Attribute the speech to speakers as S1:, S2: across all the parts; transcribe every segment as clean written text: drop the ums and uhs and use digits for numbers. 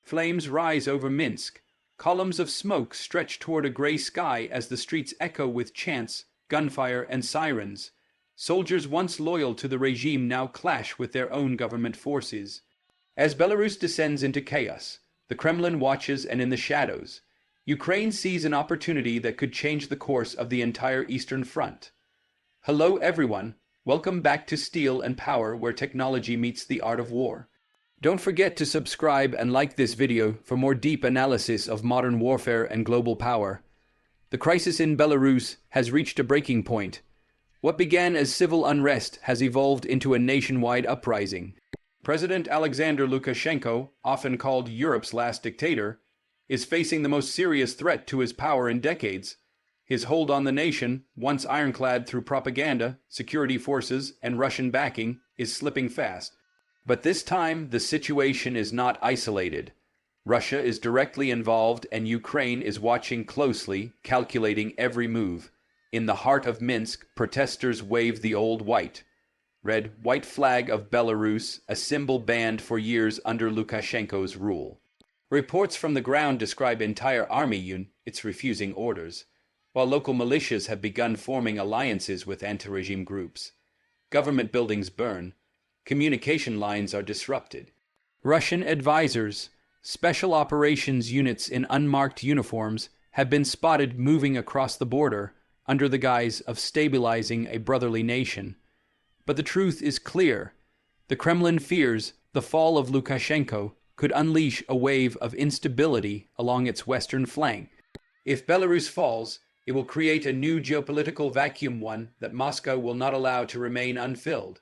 S1: Flames rise over Minsk. Columns of smoke stretch toward a gray sky as the streets echo with chants, gunfire, and sirens. Soldiers once loyal to the regime now clash with their own government forces. As Belarus descends into chaos, the Kremlin watches, and in the shadows, Ukraine sees an opportunity that could change the course of the entire Eastern Front. Hello everyone, welcome back to Steel and Power, where technology meets the art of war. Don't forget to subscribe and like this video for more deep analysis of modern warfare and global power. The crisis in Belarus has reached a breaking point. What began as civil unrest has evolved into a nationwide uprising. President Alexander Lukashenko, often called Europe's last dictator, is facing the most serious threat to his power in decades. His hold on the nation, once ironclad through propaganda, security forces, and Russian backing, is slipping fast. But this time, the situation is not isolated. Russia is directly involved, and Ukraine is watching closely, calculating every move. In the heart of Minsk, protesters wave the old red-white flag of Belarus, a symbol banned for years under Lukashenko's rule. Reports from the ground describe entire army units refusing orders, while local militias have begun forming alliances with anti-regime groups. Government buildings burn. Communication lines are disrupted. Russian advisors, special operations units in unmarked uniforms, have been spotted moving across the border under the guise of stabilizing a brotherly nation. But the truth is clear. The Kremlin fears the fall of Lukashenko could unleash a wave of instability along its western flank. If Belarus falls, it will create a new geopolitical vacuum, one that Moscow will not allow to remain unfilled.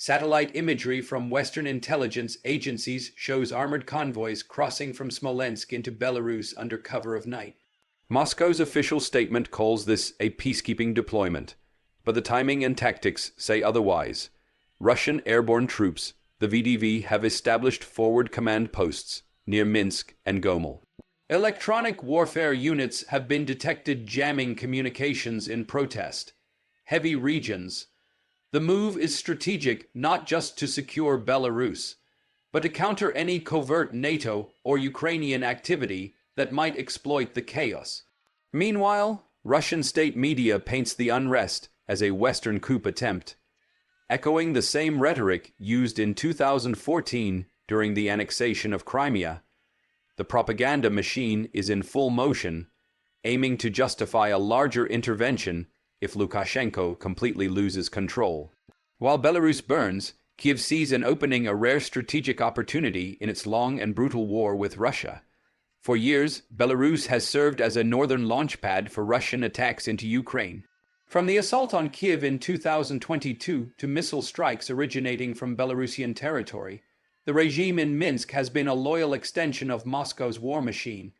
S1: Satellite imagery from Western intelligence agencies shows armored convoys crossing from Smolensk into Belarus under cover of night. Moscow's official statement calls this a peacekeeping deployment, but the timing and tactics say otherwise. Russian airborne troops, the VDV, have established forward command posts near Minsk and Gomel. Electronic warfare units have been detected jamming communications in protest. Heavy regions. The move is strategic not just to secure Belarus, but to counter any covert NATO or Ukrainian activity that might exploit the chaos. Meanwhile, Russian state media paints the unrest as a Western coup attempt, echoing the same rhetoric used in 2014 during the annexation of Crimea. The propaganda machine is in full motion, aiming to justify a larger intervention if Lukashenko completely loses control. While Belarus burns, Kyiv sees an opening, a rare strategic opportunity in its long and brutal war with Russia. For years, Belarus has served as a northern launchpad for Russian attacks into Ukraine. From the assault on Kyiv in 2022 to missile strikes originating from Belarusian territory, the regime in Minsk has been a loyal extension of Moscow's war machine.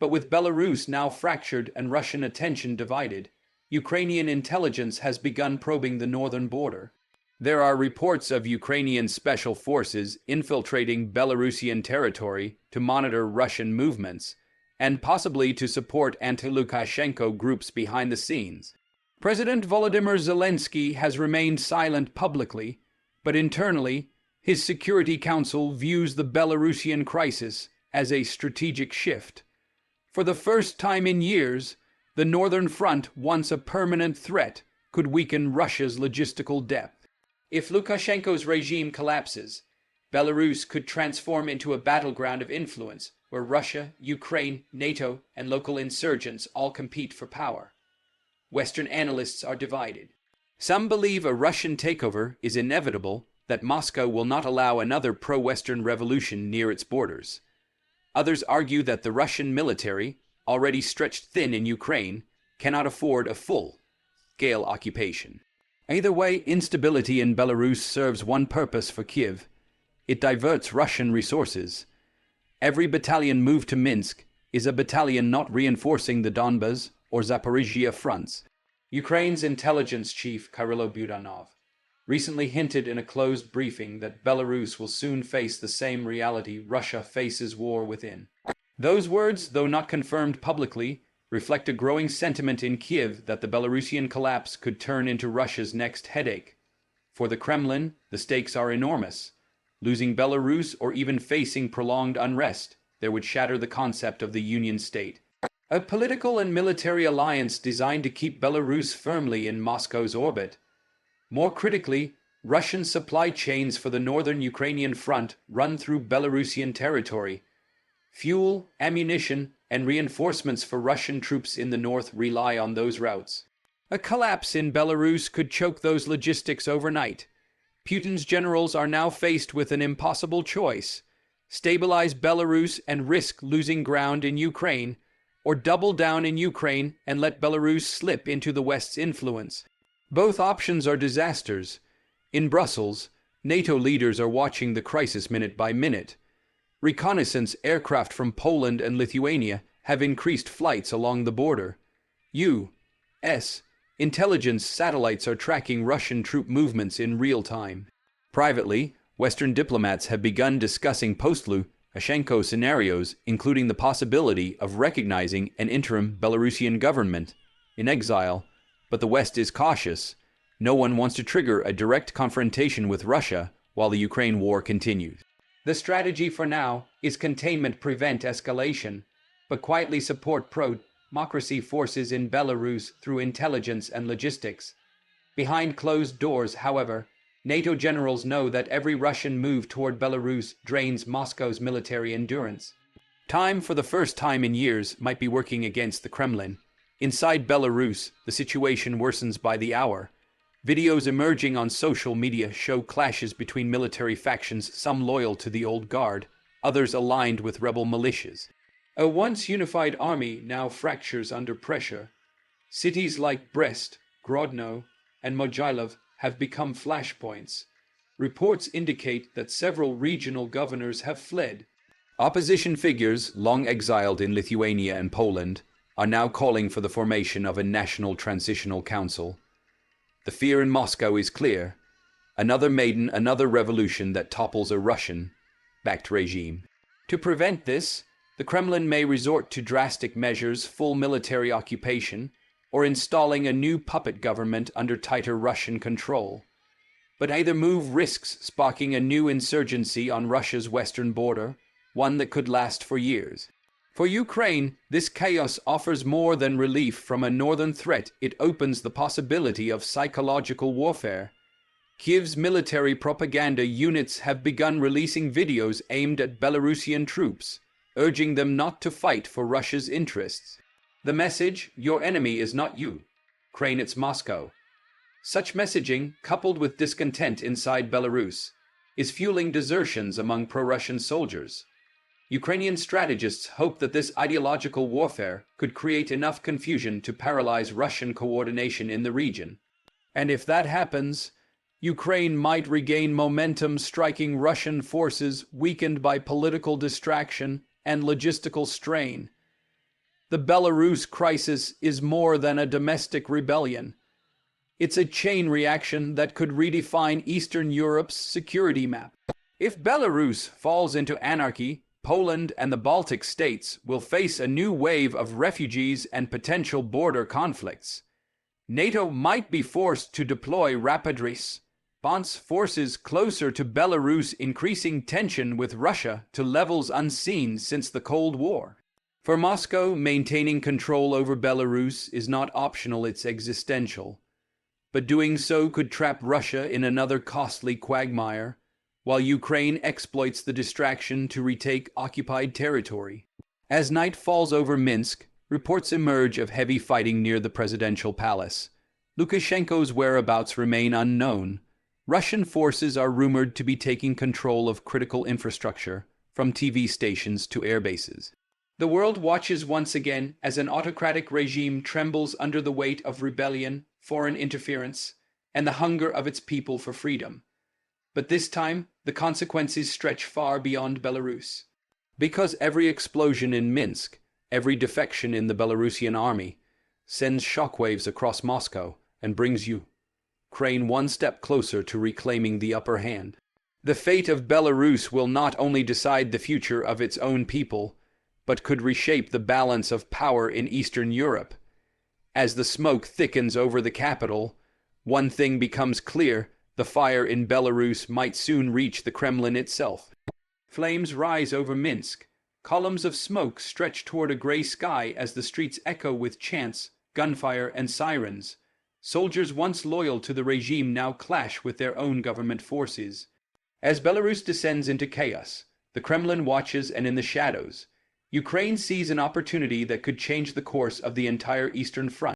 S1: But with Belarus now fractured and Russian attention divided, Ukrainian intelligence has begun probing the northern border. There are reports of Ukrainian special forces infiltrating Belarusian territory to monitor Russian movements, and possibly to support anti-Lukashenko groups behind the scenes. President Volodymyr Zelensky has remained silent publicly, but internally, his Security Council views the Belarusian crisis as a strategic shift. For the first time in years, the Northern Front, once a permanent threat, could weaken Russia's logistical depth. If Lukashenko's regime collapses, Belarus could transform into a battleground of influence where Russia, Ukraine, NATO, and local insurgents all compete for power. Western analysts are divided. Some believe a Russian takeover is inevitable, that Moscow will not allow another pro-Western revolution near its borders. Others argue that the Russian military, already stretched thin in Ukraine, cannot afford a full-scale occupation. Either way, instability in Belarus serves one purpose for Kyiv. It diverts Russian resources. Every battalion moved to Minsk is a battalion not reinforcing the Donbas or Zaporizhia fronts. Ukraine's intelligence chief, Kyrylo Budanov, recently hinted in a closed briefing that Belarus will soon face the same reality Russia faces war within. Those words, though not confirmed publicly, reflect a growing sentiment in Kyiv that the Belarusian collapse could turn into Russia's next headache. For the Kremlin, the stakes are enormous. Losing Belarus or even facing prolonged unrest there would shatter the concept of the Union state. A political and military alliance designed to keep Belarus firmly in Moscow's orbit. More critically, Russian supply chains for the northern Ukrainian front run through Belarusian territory. Fuel, ammunition, and reinforcements for Russian troops in the north rely on those routes. A collapse in Belarus could choke those logistics overnight. Putin's generals are now faced with an impossible choice: stabilize Belarus and risk losing ground in Ukraine, or double down in Ukraine and let Belarus slip into the West's influence. Both options are disasters. In Brussels, NATO leaders are watching the crisis minute by minute. Reconnaissance aircraft from Poland and Lithuania have increased flights along the border. U.S. intelligence satellites are tracking Russian troop movements in real time. Privately, Western diplomats have begun discussing post-Lukashenko scenarios, including the possibility of recognizing an interim Belarusian government in exile, but the West is cautious. No one wants to trigger a direct confrontation with Russia while the Ukraine war continues. The strategy for now is containment, prevent escalation, but quietly support pro-democracy forces in Belarus through intelligence and logistics. Behind closed doors, however, NATO generals know that every Russian move toward Belarus drains Moscow's military endurance. Time, for the first time in years, might be working against the Kremlin. Inside Belarus, the situation worsens by the hour. Videos emerging on social media show clashes between military factions, some loyal to the old guard, others aligned with rebel militias. A once unified army now fractures under pressure. Cities like Brest, Grodno, and Mogilov have become flashpoints. Reports indicate that several regional governors have fled. Opposition figures, long exiled in Lithuania and Poland, are now calling for the formation of a national transitional council. The fear in Moscow is clear: another Maidan, another revolution that topples a Russian-backed regime. To prevent this, the Kremlin may resort to drastic measures, full military occupation, or installing a new puppet government under tighter Russian control. But either move risks sparking a new insurgency on Russia's western border, one that could last for years. For Ukraine, this chaos offers more than relief from a northern threat. It opens the possibility of psychological warfare. Kyiv's military propaganda units have begun releasing videos aimed at Belarusian troops, urging them not to fight for Russia's interests. The message: your enemy is not Ukraine, it's Moscow. Such messaging, coupled with discontent inside Belarus, is fueling desertions among pro-Russian soldiers. Ukrainian strategists hope that this ideological warfare could create enough confusion to paralyze Russian coordination in the region. And if that happens, Ukraine might regain momentum, striking Russian forces weakened by political distraction and logistical strain. The Belarus crisis is more than a domestic rebellion. It's a chain reaction that could redefine Eastern Europe's security map. If Belarus falls into anarchy, Poland and the Baltic states will face a new wave of refugees and potential border conflicts. NATO might be forced to deploy rapid response forces closer to Belarus, increasing tension with Russia to levels unseen since the Cold War. For Moscow, maintaining control over Belarus is not optional, it's existential. But doing so could trap Russia in another costly quagmire, while Ukraine exploits the distraction to retake occupied territory. As night falls over Minsk, reports emerge of heavy fighting near the presidential palace. Lukashenko's whereabouts remain unknown. Russian forces are rumored to be taking control of critical infrastructure, from TV stations to air bases. The world watches once again as an autocratic regime trembles under the weight of rebellion, foreign interference, and the hunger of its people for freedom. But this time, the consequences stretch far beyond Belarus. Because every explosion in Minsk, every defection in the Belarusian army, sends shockwaves across Moscow and brings Ukraine one step closer to reclaiming the upper hand. The fate of Belarus will not only decide the future of its own people, but could reshape the balance of power in Eastern Europe. As the smoke thickens over the capital, one thing becomes clear: the fire in Belarus might soon reach the Kremlin itself. Flames rise over Minsk, Columns of smoke stretch toward a gray sky as the streets echo with chants, gunfire, and sirens. Soldiers once loyal to the regime now clash with their own government forces. As Belarus descends into chaos, the Kremlin watches, and in the shadows, Ukraine sees an opportunity that could change the course of the entire Eastern Front.